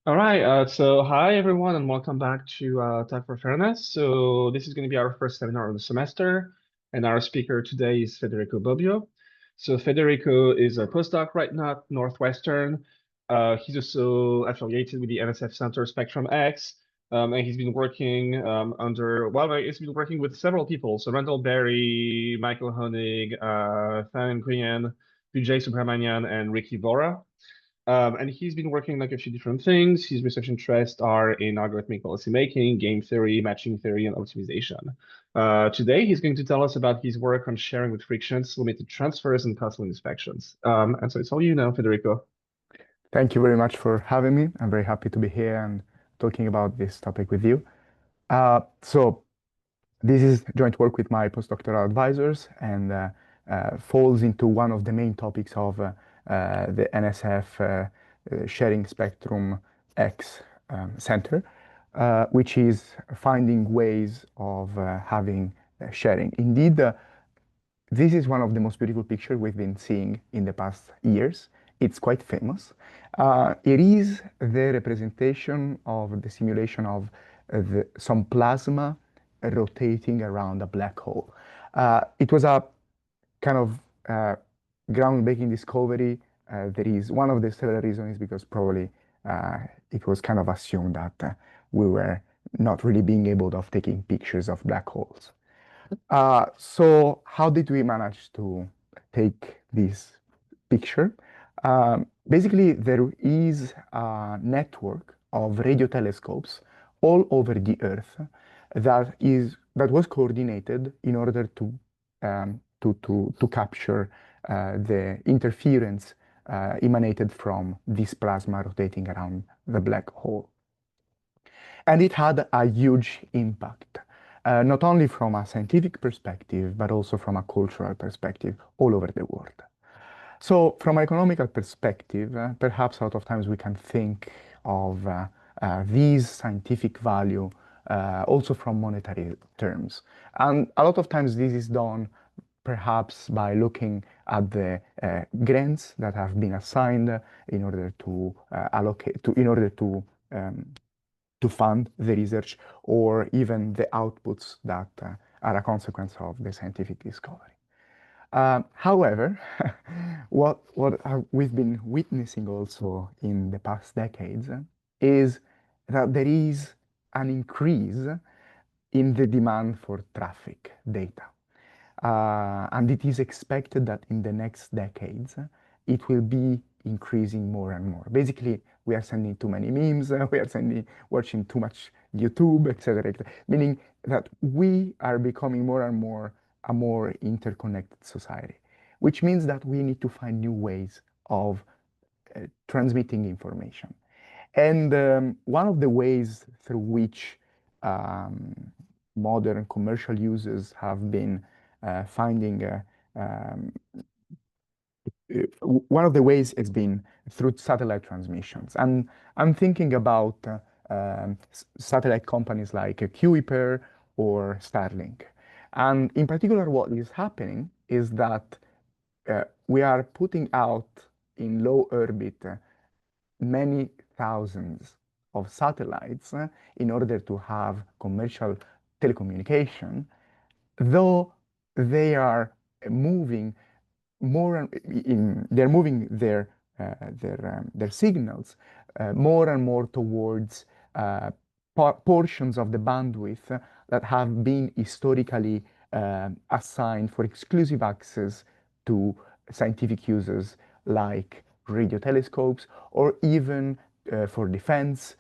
All right, so hi everyone, and welcome back to Talk for Fairness. So this is going to be our first seminar of the semester, and our speaker today is Federico Bobbio. So Federico is a postdoc right now at Northwestern. He's also affiliated with the NSF Center Spectrum X, and he's been working he's been working with several people. So Randall Berry, Michael Honig, Fan Nguyen, Vijay Subramanian, and Ricky Vora. And he's been working like a few different things. His research interests are in algorithmic policymaking, game theory, matching theory, and optimization. Today, he's going to tell us about his work on sharing with frictions, limited transfers, and costly inspections. And so it's all you now, Federico. Thank you very much for having me. I'm very happy to be here and talking about this topic with you. So this is joint work with my postdoctoral advisors and falls into one of the main topics of the NSF Sharing Spectrum X Center, which is finding ways of having sharing. Indeed, this is one of the most beautiful pictures we've been seeing in the past years. It's quite famous. It is the representation of the simulation of some plasma rotating around a black hole. It was a kind of groundbreaking discovery. There is one of the several reasons is because probably it was kind of assumed that we were not really being able of taking pictures of black holes. So how did we manage to take this picture? Basically, there is a network of radio telescopes all over the Earth that was coordinated in order to capture the interference emanated from this plasma rotating around the black hole. And it had a huge impact, not only from a scientific perspective, but also from a cultural perspective all over the world. So from an economical perspective, perhaps a lot of times we can think of these scientific value also from monetary terms. And a lot of times this is done perhaps by looking at the grants that have been assigned in order to to fund the research or even the outputs that are a consequence of the scientific discovery. However, what we've been witnessing also in the past decades is that there is an increase in the demand for traffic data. And it is expected that in the next decades, it will be increasing more and more. Basically, we are sending too many memes, we are watching too much YouTube, etc., meaning that we are becoming more and more a more interconnected society, which means that we need to find new ways of transmitting information. And one of the ways through which um, modern commercial users have been finding one of the ways has been through satellite transmissions. And I'm thinking about satellite companies like Kuiper or Starlink. And in particular, what is happening is that we are putting out in low orbit many thousands of satellites in order to have commercial telecommunication, though they are moving they're moving their signals more and more towards portions of the bandwidth that have been historically assigned for exclusive access to scientific users like radio telescopes or even for defense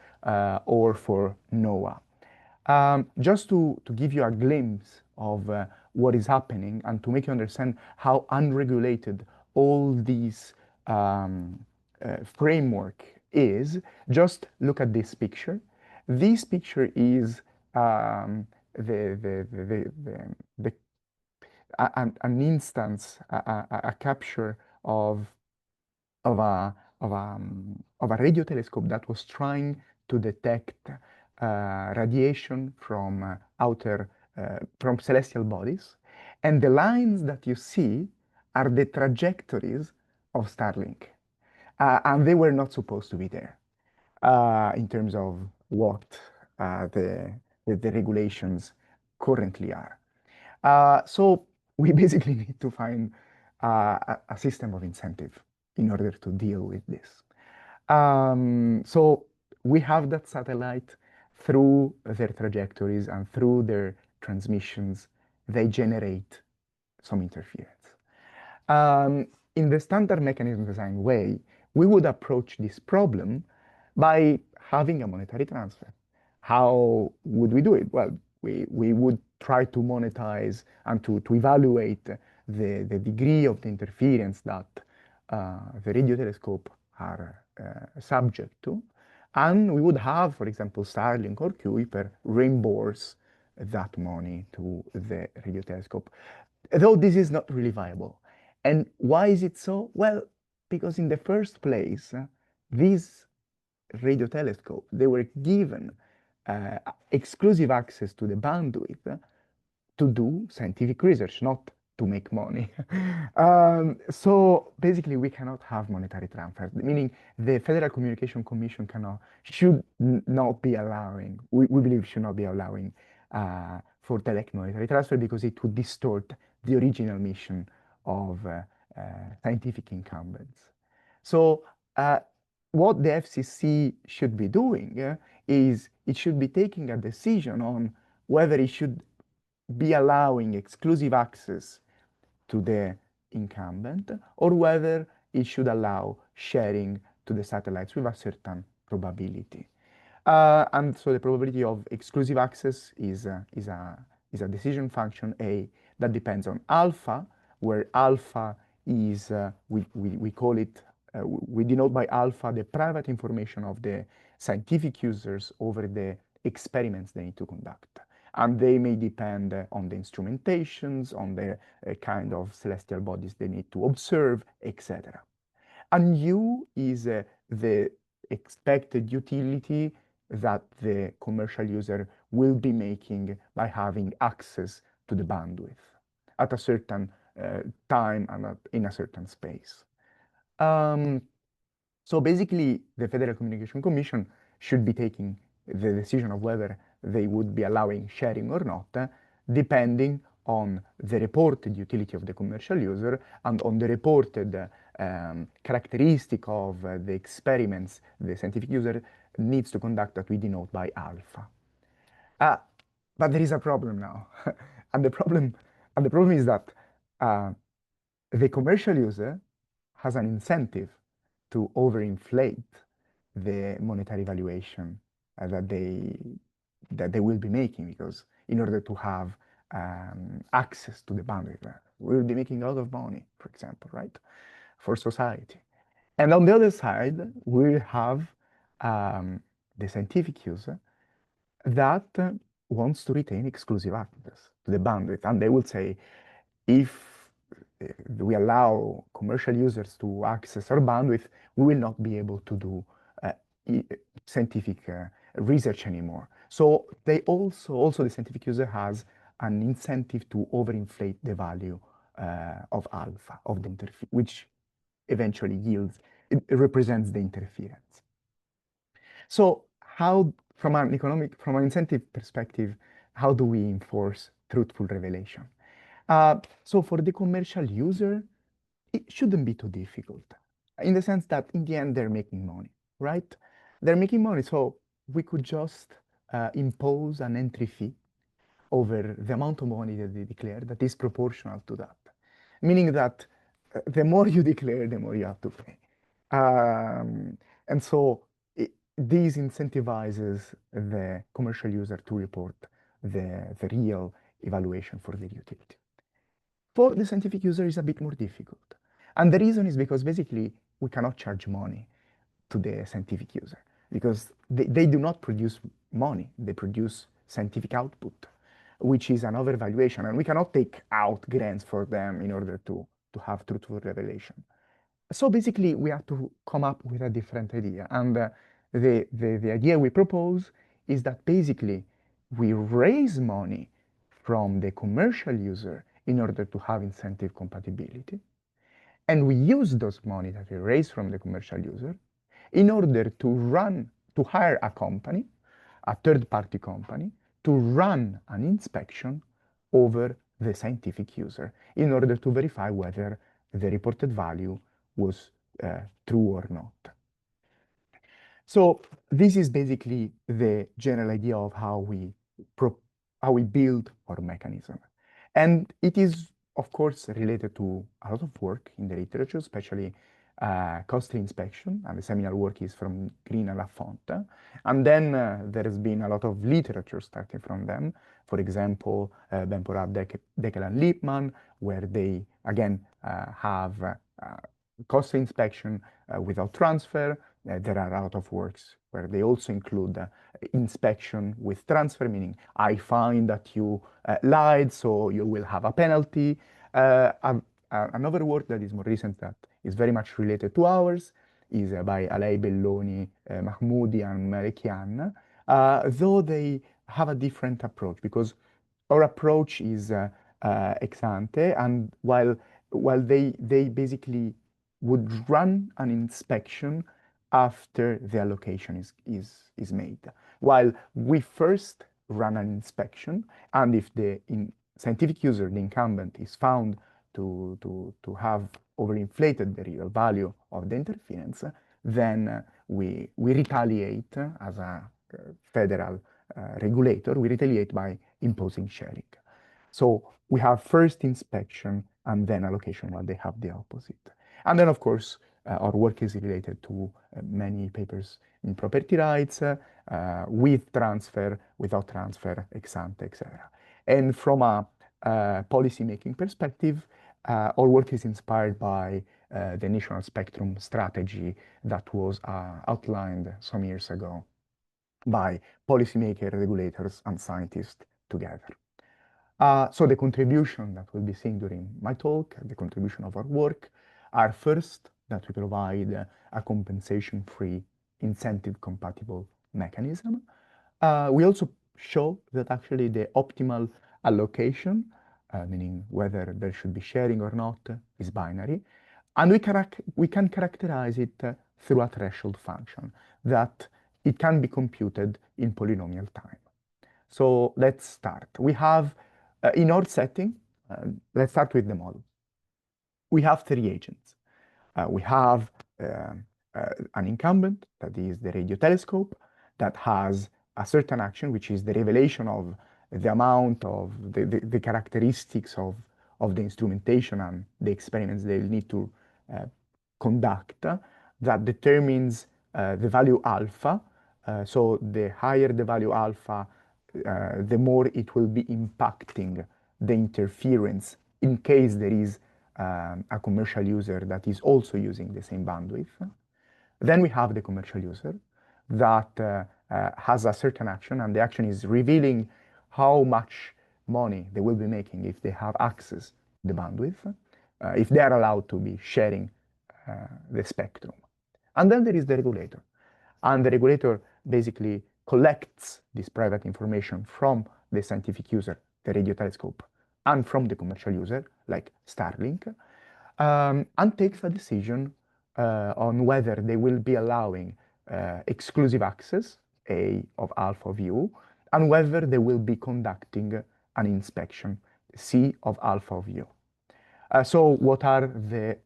or for NOAA. Just to give you a glimpse of what is happening and to make you understand how unregulated all these framework is, just look at this picture. This picture is the an instance, a capture of a of a radio telescope that was trying to detect radiation from from celestial bodies, and the lines that you see are the trajectories of Starlink. And they were not supposed to be there in terms of what uh, the, the regulations currently are. So we basically need to find a system of incentive in order to deal with this. So we have that satellite through their trajectories and through their transmissions, they generate some interference. Um, in the standard mechanism design way, we would approach this problem by having a monetary transfer. How would we do it? Well, we would try to monetize and to evaluate the degree of the interference that the radio telescope are subject to. And we would have, for example, Starlink or Kuiper reimburse that money to the radio telescope. Though this is not really viable. And why is it so? Well, because in the first place, these radio telescopes, they were given uh, exclusive access to the bandwidth to do scientific research, not to make money. So basically, we cannot have monetary transfers, meaning the Federal Communication Commission should not be allowing, we believe should not be allowing for direct monetary transfer because it would distort the original mission of scientific incumbents. So what the FCC should be doing is it should be taking a decision on whether it should be allowing exclusive access to the incumbent or whether it should allow sharing to the satellites with a certain probability. And so the probability of exclusive access is a decision function A that depends on alpha, where alpha is, we call it, we denote by alpha the private information of the scientific users over the experiments they need to conduct. And they may depend on the instrumentations, on the kind of celestial bodies they need to observe, etc. And U is the expected utility that the commercial user will be making by having access to the bandwidth at a certain time and in a certain space. Um, so basically, the Federal Communication Commission should be taking the decision of whether they would be allowing sharing or not, depending on the reported utility of the commercial user and on the reported characteristic of the experiments the scientific user needs to conduct that we denote by alpha. Uh, but there is a problem now. and the problem is that uh, the commercial user has an incentive to overinflate the monetary valuation that they will be making because in order to have access to the bandwidth, we'll be making a lot of money, for example, right, for society. And on the other side, we have the scientific user that wants to retain exclusive access to the bandwidth, and they will say, if we allow commercial users to access our bandwidth, we will not be able to do uh, scientific research anymore. So they also the scientific user has an incentive to overinflate the value of alpha, of the interference, which eventually yields, it represents the interference. So how, from an incentive perspective, how do we enforce truthful revelation? So for the commercial user, it shouldn't be too difficult in the sense that in the end they're making money, right? They're making money, so we could just impose an entry fee over the amount of money that they declare that is proportional to that. Meaning that the more you declare, the more you have to pay. And so this incentivizes the commercial user to report the real evaluation for the utility. For the scientific user, it's a bit more difficult. And the reason is because basically we cannot charge money to the scientific user because they do not produce money, they produce scientific output, which is an overvaluation. And we cannot take out grants for them in order to have truthful revelation. So basically, we have to come up with a different idea. And the idea we propose is that basically we raise money from the commercial user in order to have incentive compatibility. And we use those money that we raise from the commercial user in order to hire a company, a third-party company, to run an inspection over the scientific user in order to verify whether the reported value was true or not. So this is basically the general idea of how we build our mechanism. And it is, of course, related to a lot of work in the literature, especially costly inspection, and the seminal work is from Green and Lafonte. And then there has been a lot of literature starting from them. For example, Benporab, Deckel, and Lippmann, where they, again, have costly inspection without transfer. There are a lot of works where they also include inspection with transfer, meaning I find that you lied, so you will have a penalty. Another work that is more recent that is very much related to ours is by Alei Belloni, Mahmoudi, and Malekian, though they have a different approach because our approach is ex ante, and while they basically would run an inspection after the allocation is made. While we first run an inspection, and if the scientific user, the incumbent, is found to have overinflated the real value of the interference, then we retaliate as a federal regulator, we retaliate by imposing sharing. So we have first inspection and then allocation, while they have the opposite. And then, of course, our work is related to many papers in property rights, with transfer, without transfer, ex ante, etc. And from a policy-making perspective, our work is inspired by the national spectrum strategy that was outlined some years ago by policymakers, regulators, and scientists together. So the contribution that will be seen during my talk, the contribution of our work, are first that we provide a compensation-free, incentive-compatible mechanism. We also show that actually the optimal allocation, meaning whether there should be sharing or not, is binary. And we can characterize it through a threshold function, that it can be computed in polynomial time. So let's start. We have, in our setting, let's start with the model. We have three agents. We have an incumbent, that is the radio telescope, that has a certain action, which is the revelation of the amount of the characteristics of the instrumentation and the experiments they need to conduct, that determines the value alpha. So the higher the value alpha, the more it will be impacting the interference in case there is a commercial user that is also using the same bandwidth. Then we have the commercial user that has a certain action, and the action is revealing how much money they will be making if they have access to the bandwidth, if they are allowed to be sharing the spectrum. And then there is the regulator. And the regulator basically collects this private information from the scientific user, the radio telescope, and from the commercial user, like Starlink, and takes a decision on whether they will be allowing exclusive access, A of alpha of U, and whether they will be conducting an inspection, C of alpha of U. So what are the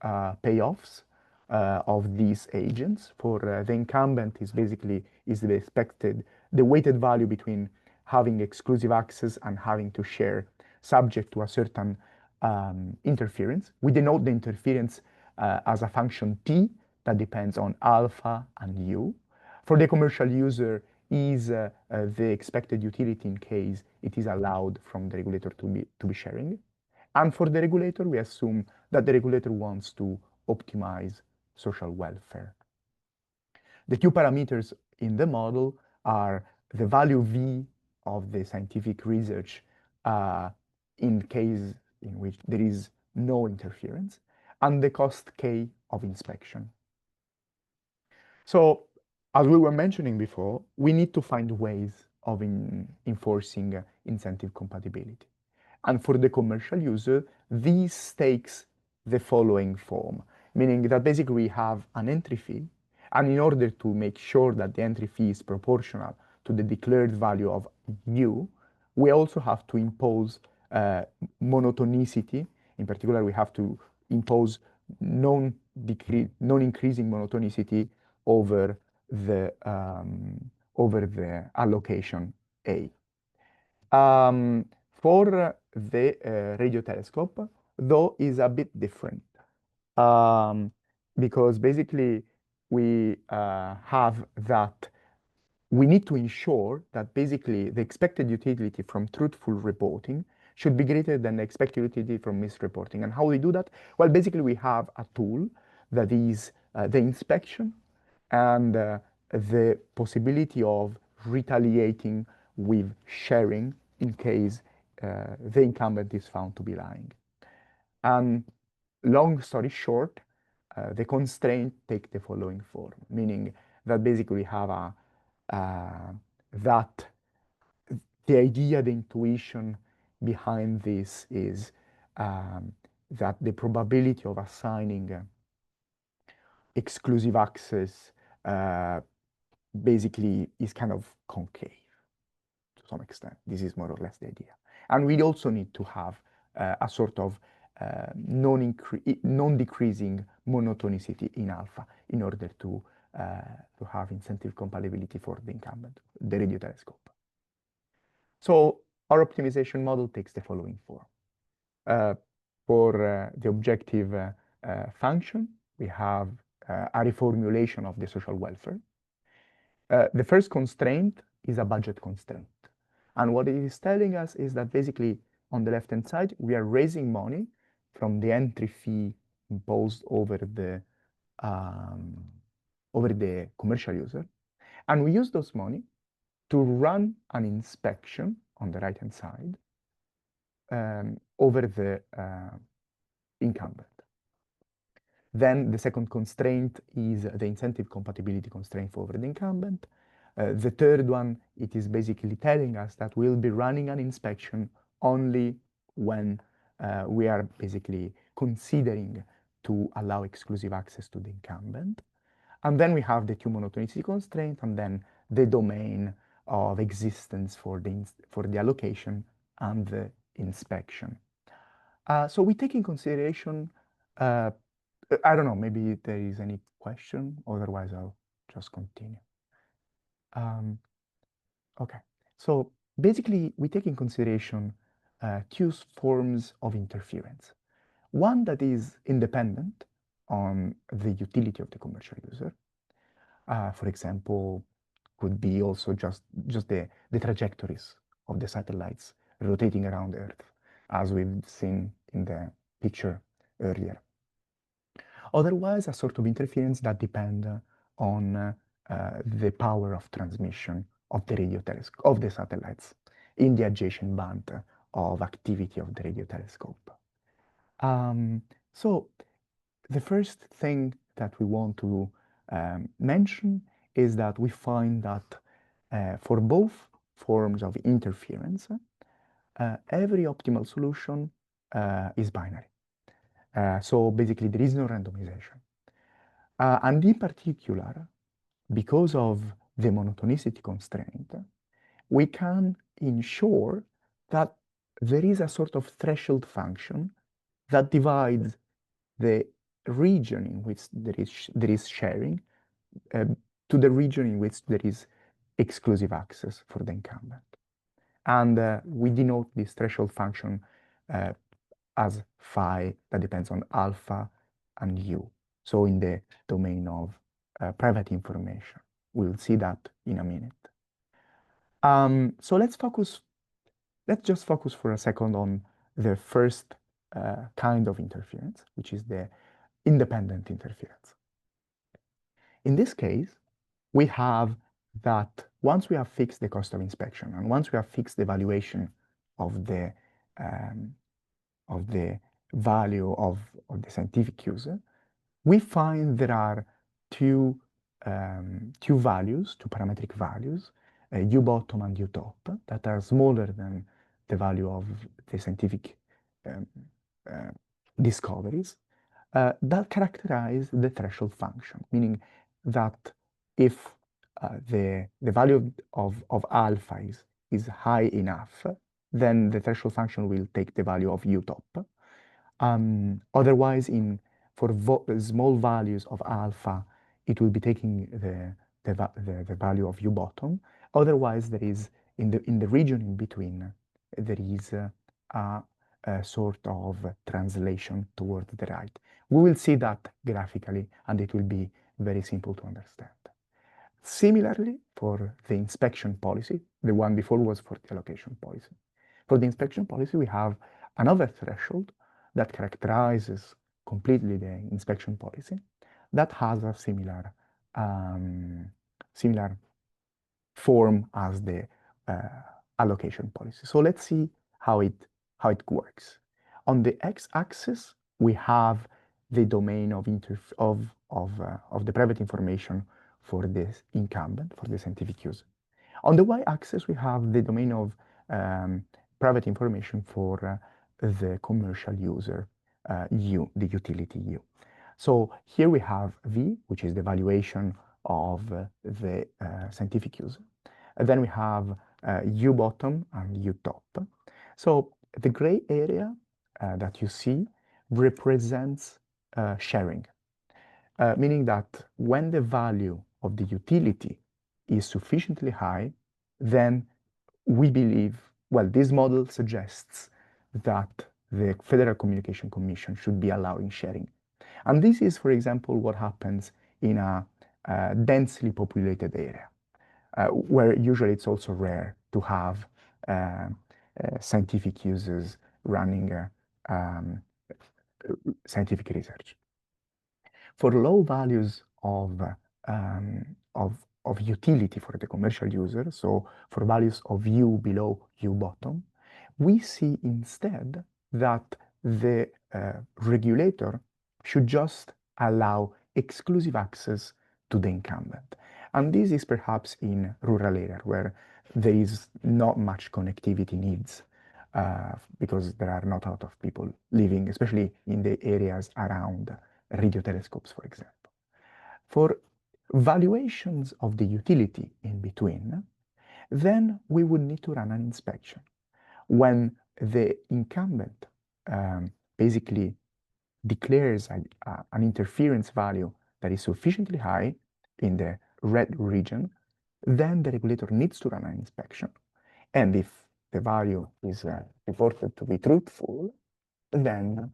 payoffs of these agents? For the incumbent is basically the weighted value between having exclusive access and having to share subject to a certain interference. We denote the interference as a function T that depends on alpha and U. For the commercial user is the expected utility in case it is allowed from the regulator to be sharing. And for the regulator, we assume that the regulator wants to optimize social welfare. The two parameters in the model are the value V of the scientific research in case in which there is no interference, and the cost K of inspection. So, as we were mentioning before, we need to find ways of enforcing incentive compatibility. And for the commercial user, these stakes the following form, meaning that basically we have an entry fee, and in order to make sure that the entry fee is proportional to the declared value of u, we also have to impose monotonicity. In particular, we have to impose non-increasing monotonicity over the allocation A. For the radio telescope, though, is a bit different because basically we have that we need to ensure that basically the expected utility from truthful reporting should be greater than the expected utility from misreporting. And how we do that? Well, basically we have a tool that is the inspection and the possibility of retaliating with sharing in case the incumbent is found to be lying. And long story short, the constraint take the following form, meaning that basically we have that the idea, the intuition behind this is that the probability of assigning exclusive access basically is kind of concave to some extent. This is more or less the idea. And we also need to have a sort of non-decreasing monotonicity in alpha in order to have incentive compatibility for the incumbent, the radio telescope. So our optimization model takes the following form. For the objective function, we have a reformulation of the social welfare. The first constraint is a budget constraint. And what it is telling us is that basically on the left-hand side, we are raising money from the entry fee imposed over the commercial user. And we use those money to run an inspection on the right-hand side over the incumbent. Then the second constraint is the incentive compatibility constraint over the incumbent. The third one, it is basically telling us that we'll be running an inspection only when we are basically considering to allow exclusive access to the incumbent. And then we have the two monotonicity constraint, and then the domain of existence for the allocation and the inspection. So we take in consideration, I don't know, maybe there is any question, otherwise I'll just continue. Okay, so basically we take in consideration two forms of interference. One that is independent on the utility of the commercial user. For example, could be also just the trajectories of the satellites rotating around Earth, as we've seen in the picture earlier. Otherwise, a sort of interference that depend on the power of transmission of the radio telescope, of the satellites in the adjacent band of activity of the radio telescope. So the first thing that we want to mention is that we find that for both forms of interference, every optimal solution is binary. So basically there is no randomization. And in particular, because of the monotonicity constraint, we can ensure that there is a sort of threshold function that divides the region in which there is sharing to the region in which there is exclusive access for the incumbent. And we denote this threshold function as phi that depends on alpha and u. So in the domain of private information. We'll see that in a minute. So let's just focus for a second on the first kind of interference, which is the independent interference. In this case, we have that once we have fixed the cost of inspection and once we have fixed the valuation of the value of the scientific user, we find there are two values, two parametric values, u bottom and u top, that are smaller than the value of the scientific discoveries. that characterize the threshold function, meaning that if the value of alpha is high enough, then the threshold function will take the value of u top. Otherwise, for small values of alpha, it will be taking the value of u bottom. Otherwise, there is in the region in between, there is a sort of translation towards the right. We will see that graphically, and it will be very simple to understand. Similarly, for the inspection policy, the one before was for the allocation policy. For the inspection policy, we have another threshold that characterizes completely the inspection policy that has a similar form as the allocation policy. So let's see how it works. On the x-axis, we have the domain of the private information for this incumbent, for the scientific user. On the y-axis, we have the domain of private information for the commercial user, U, the utility U. So here we have V, which is the valuation of the scientific user. And then we have U bottom and U top. So the gray area that you see represents sharing, meaning that when the value of the utility is sufficiently high, then we believe, well, this model suggests that the Federal Communication Commission should be allowing sharing. And this is, for example, what happens in a densely populated area, where usually it's also rare to have scientific users running scientific research. For low values of utility for the commercial user, so for values of U below U bottom, we see instead that the regulator should just allow exclusive access to the incumbent. And this is perhaps in rural areas where there is not much connectivity needs because there are not a lot of people living, especially in the areas around radio telescopes, for example. For valuations of the utility in between, then we would need to run an inspection. When the incumbent basically declares an interference value that is sufficiently high in the red region, then the regulator needs to run an inspection. And if the value is reported to be truthful, then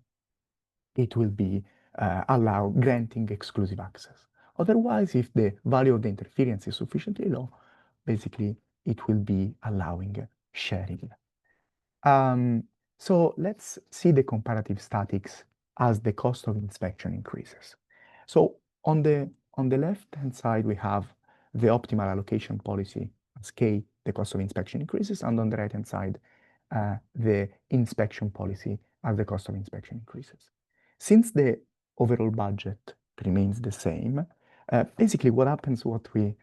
it will be granting exclusive access. Otherwise, if the value of the interference is sufficiently low, basically it will be allowing sharing. So let's see the comparative statics as the cost of inspection increases. So on the left-hand side, we have the optimal allocation policy as K, the cost of inspection increases, and on the right-hand side, the inspection policy as the cost of inspection increases. Since the overall budget remains the same, basically what happens, what we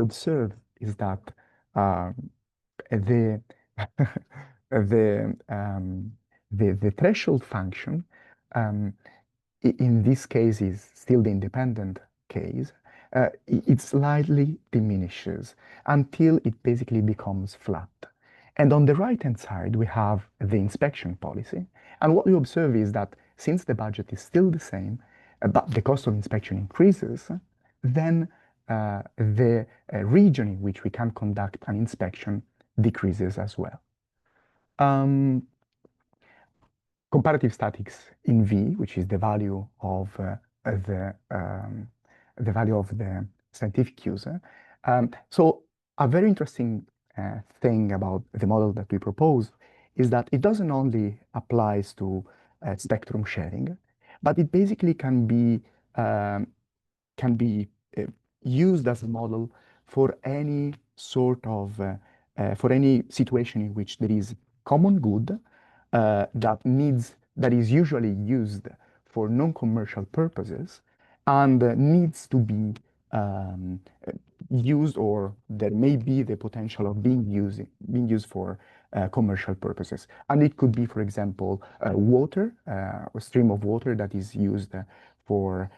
observe is that the the threshold function in this case is still the independent case. It slightly diminishes until it basically becomes flat. And on the right-hand side, we have the inspection policy. And what we observe is that since the budget is still the same, but the cost of inspection increases, then the region in which we can conduct an inspection decreases as well. Comparative statics in V, which is the value of the scientific user. So a very interesting thing about the model that we propose is that it doesn't only applies to spectrum sharing, but it basically can be used as a model for any sort of for any situation in which there is common good that is usually used for non-commercial purposes and needs to be used, or there may be the potential of being used for commercial purposes. And it could be, for example, water, a stream of water that is used for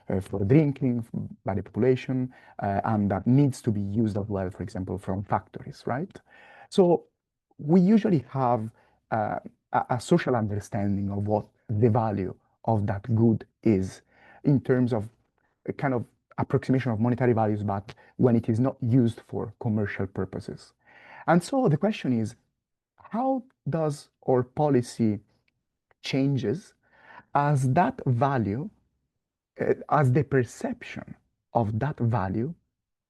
drinking by the population, and that needs to be used as well, for example, from factories, right? So we usually have a social understanding of what the value of that good is in terms of a kind of approximation of monetary values, but when it is not used for commercial purposes. And so the question is, how does our policy changes as that value, as the perception of that value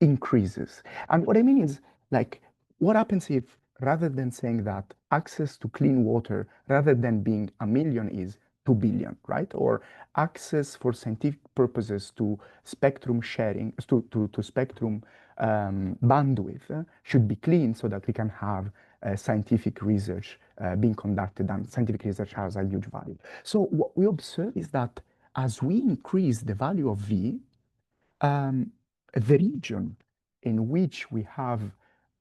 increases? And what I mean is, like, what happens if rather than saying that access to clean water, rather than being a million, is 2 billion, right? Or access for scientific purposes to spectrum sharing, to spectrum bandwidth should be clean so that we can have scientific research being conducted, and scientific research has a huge value. So what we observe is that as we increase the value of V, um, the region in which we have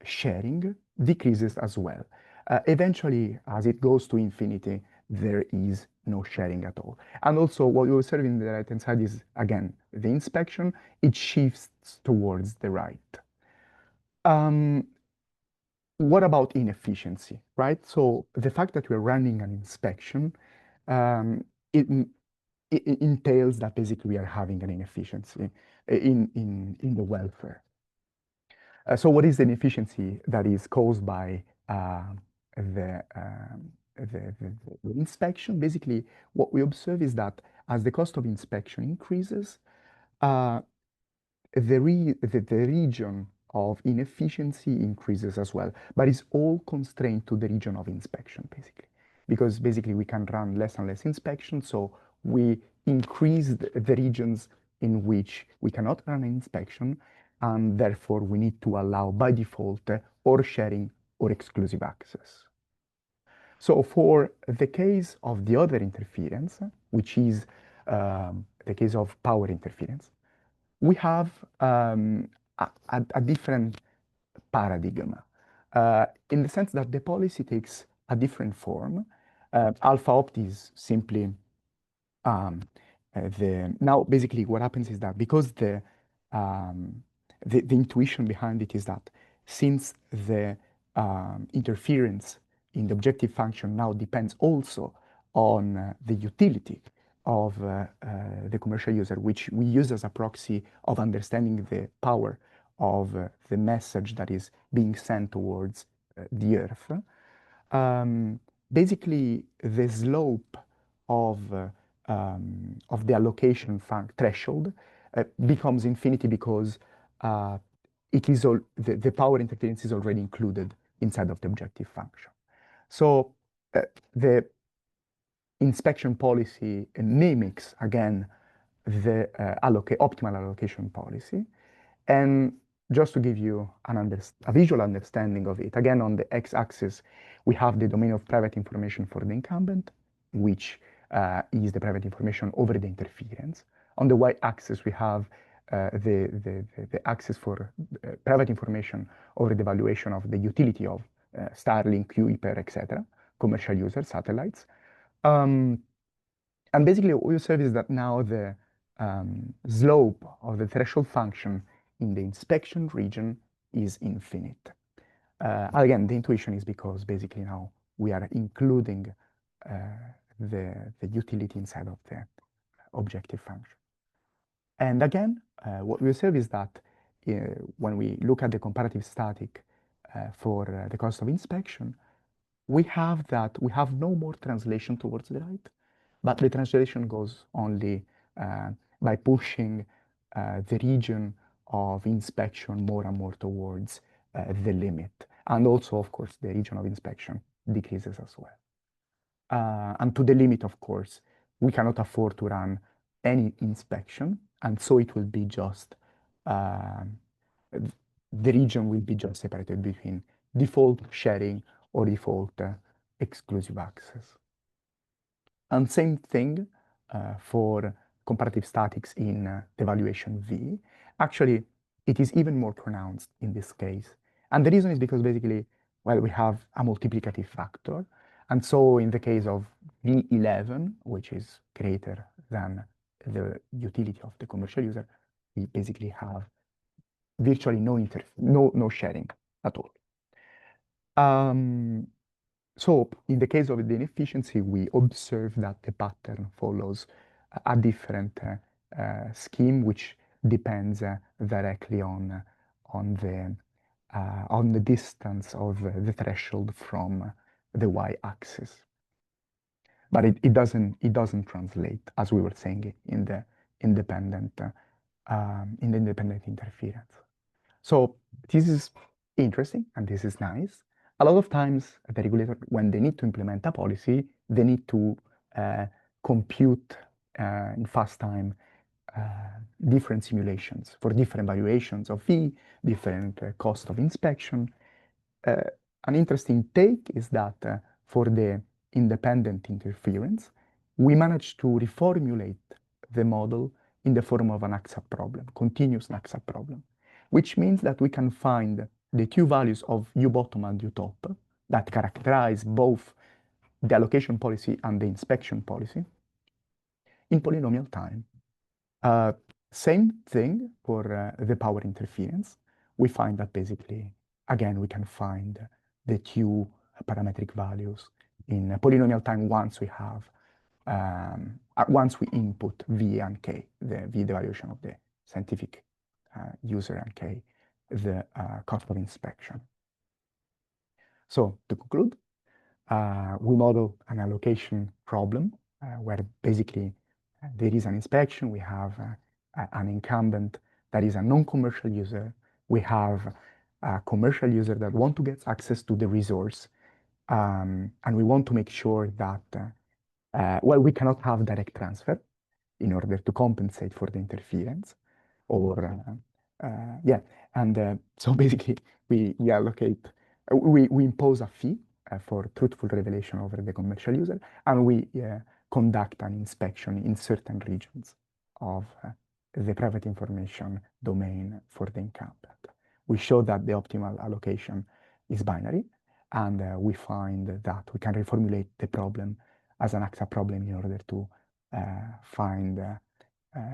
sharing decreases as well. Eventually, as it goes to infinity, there is no sharing at all. And also, what you observe in the right-hand side is, again, the inspection, it shifts towards the right. What about inefficiency, right? So the fact that we're running an inspection, um, it, it entails that basically we are having an inefficiency in the welfare. So what is the inefficiency that is caused by the, um, the inspection? Basically, what we observe is that as the cost of inspection increases, uh, the region of inefficiency increases as well, but it's all constrained to the region of inspection, basically. Because basically we can run less and less inspection, so we increase the regions in which we cannot run an inspection, and therefore we need to allow by default or sharing or exclusive access. So for the case of the other interference, which is the case of power interference, we have a different paradigm in the sense that the policy takes a different form. Alpha opt is simply um, now basically what happens is that because um, the intuition behind it is that since the interference in the objective function now depends also on the utility of the commercial user, which we use as a proxy of understanding the power of the message that is being sent towards the Earth. Basically, the slope of the allocation threshold becomes infinity because it is all the power interference is already included inside of the objective function. So the inspection policy mimics again the optimal allocation policy. And just to give you a visual understanding of it, again, on the x-axis, we have the domain of private information for the incumbent, which is the private information over the interference. On the y-axis, we have the axis for private information over the valuation of the utility of Starlink, Kuiper, etc., commercial users, satellites. And basically, what we observe is that now the slope of the threshold function in the inspection region is infinite. Again, the intuition is because basically now we are including the utility inside of the objective function. And again, what we observe is that when we look at the comparative static for the cost of inspection, we have no more translation towards the right, but the translation goes only by pushing the region of inspection more and more towards the limit. And also, of course, the region of inspection decreases as well. And to the limit, of course, we cannot afford to run any inspection, and so it will be just, the region will be just separated between default sharing or default exclusive access. And same thing for comparative statics in the valuation V. Actually, it is even more pronounced in this case. And the reason is because basically well, we have a multiplicative factor. And so in the case of V11, which is greater than the utility of the commercial user, we basically have virtually no sharing at all. Um, so in the case of the inefficiency, we observe that the pattern follows a different scheme, which depends directly on the distance of the threshold from the y-axis. But it doesn't translate, as we were saying, in the independent interference. So this is interesting and this is nice. A lot of times, the regulator, when they need to implement a policy, they need to uh, compute in fast time uh, different simulations for different valuations of V, different cost of inspection. Uh, an interesting take is that for the independent interference, we managed to reformulate the model in the form of an AXA problem, continuous AXA problem, which means that we can find the two values of U bottom and U top that characterize both the allocation policy and the inspection policy in polynomial time. Uh, Same thing for the power interference. We find that basically, again, we can find the two parametric values in polynomial time once we input V and K, the V, the valuation of the scientific user, and K, the cost of inspection. So to conclude, we model an allocation problem where basically there is an inspection, we have an incumbent that is a non-commercial user, we have a commercial user that want to get access to the resource, and we want to make sure that, well, we cannot have direct transfer in order to compensate for the interference, or yeah, and so basically we allocate, we impose a fee for truthful revelation over the commercial user, and we conduct an inspection in certain regions of the private information domain for the incumbent. We show that the optimal allocation is binary, and we find that we can reformulate the problem as an AXA problem in order to find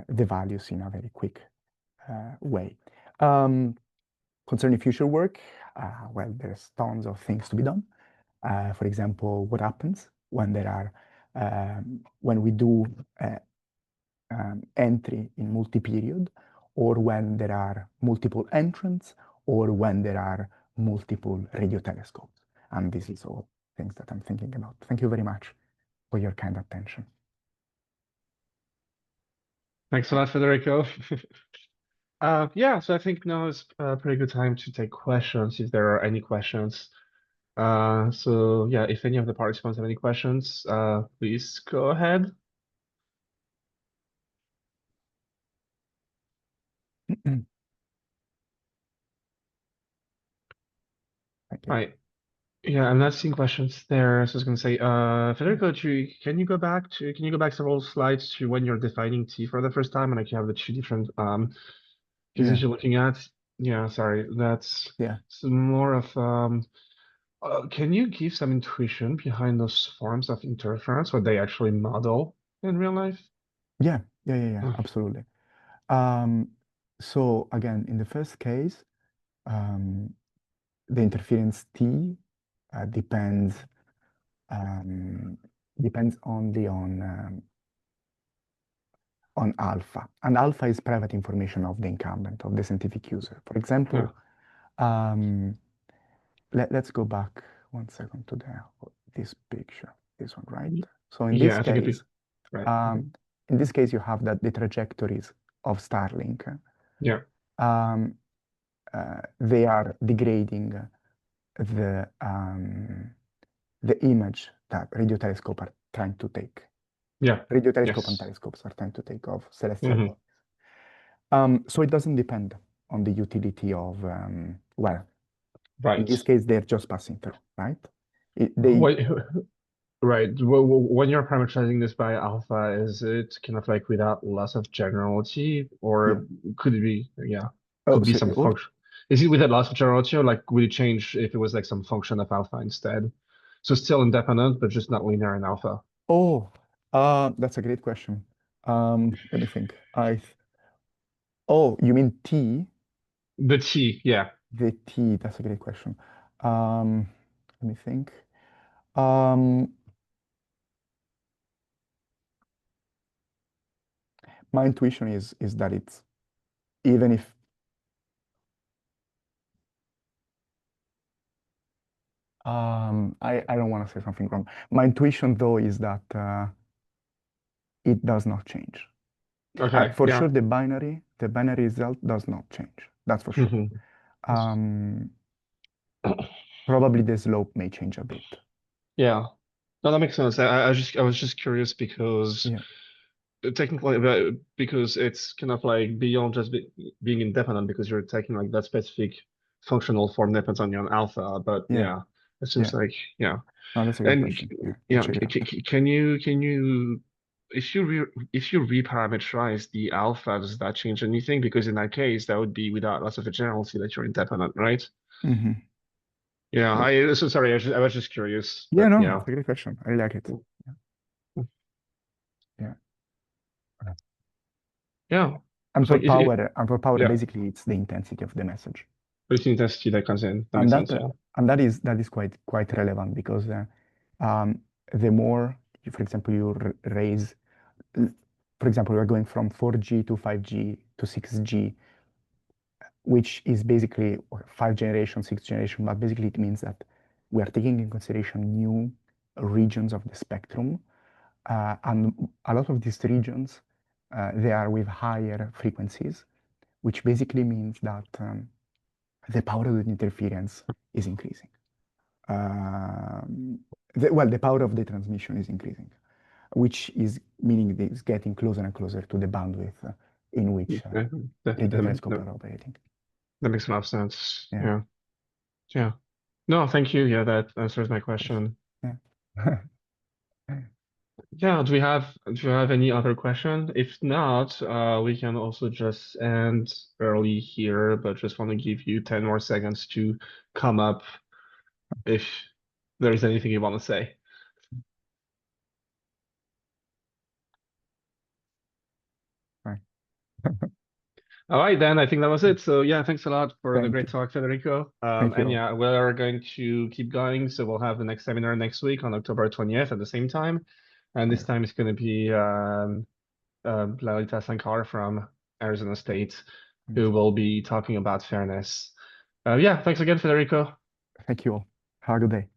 the values in a very quick way. Concerning future work, well, there's tons of things to be done. For example, what happens when when we do entry in multi-period, or when there are multiple entrants, or when there are multiple radio telescopes. And this is all things that I'm thinking about. Thank you very much for your kind attention. Thanks a lot, Federico. Yeah, so I think now is a pretty good time to take questions if there are any questions. So yeah, if any of the participants have any questions, please go ahead. Thank you. Right. Yeah, I'm not seeing questions there. So I was gonna say, Federico, can you go back several slides to when you're defining T for the first time and like you have the two different physics Yeah, you're looking at? Yeah, sorry, that's yeah. some more of can you give some intuition behind those forms of interference, what they actually model in real life? Yeah, absolutely. Um, so again, in the first case, um, the interference T uh, depends um, depends only on alpha, and alpha is private information of the incumbent, of the scientific user. For Yeah. example, um, let's go back 1 second to this picture, this one, right? So Yeah, I think it'd be right. in this case, you have that the trajectories of Starlink, Yeah, um, they are degrading the um, the image that radio telescope are trying to take. yeah, Radio telescope and yes. telescopes are trying to take of celestial Hmm. bodies. So it doesn't depend on the utility of, well, in Right. this case, they're just passing through, right? They, What, right. When you're parameterizing this by alpha, is it kind of like without loss of generality, yeah. or could it be, yeah, Oh, could be so some what? function? Is it with a loss of generality, or like would it change if it was like some function of alpha instead? So still independent, but just not linear in alpha. Oh, that's a great question. Let me think. Oh, you mean T? The T, yeah. The T, that's a great question. Um, Let me think. Um, my intuition is that it's even if I don't want to say something wrong. My intuition though is that it does not change. Okay, For yeah. sure, the binary result does not change. That's for sure. Hmm. Um, Probably the slope may change a bit. Yeah. No, that makes sense. I was just curious because Yeah. technically, because it's kind of like beyond just being independent because you're taking like that specific functional form depends on your alpha. But Yeah. yeah, it seems Yeah. like yeah. No, that's a great And question. Yeah, I'll yeah, check it out. can you if you reparameterize the alpha, does that change anything? Because in that case, that would be without loss of a generality that you're independent, right? Hmm. Yeah, I so sorry, I was just curious, Yeah, but no, yeah. it's a great question. I like it. Yeah. Yeah. And So for power, yeah, basically it's the intensity of the message. it's the intensity that comes in. That And makes that sense, uh, yeah. and that is quite relevant because um, the more you, for example, raise, l- for example, we are going from 4G to 5G to 6G, which is basically five generation, six generation, but basically it means that we are taking in consideration new regions of the spectrum, and a lot of these regions they are with higher frequencies, which basically means that the power of the interference is increasing. Um, the power of the transmission is increasing, which is meaning that it's getting closer and closer to the bandwidth in which Yeah, radio telescopes are operating. that makes a lot of sense. Yeah, Yeah. Yeah. No, thank you. Yeah, that answers my of course. question. Yeah. Yeah, do you have any other question? If not, we can also just end early here, but just want to give you 10 more seconds to come up if there is anything you want to say. Right. All right, then I think that was it. So yeah, thanks a lot for the Thank great you. talk, Federico. Thank you And all. yeah, we're going to keep going. So we'll have the next seminar next week on October 20th at the same time. And this Right. time it's going to be Lalita Sankar from Arizona State, who Amazing. will be talking about fairness. Yeah, thanks again, Federico. Thank you all. Have a good day.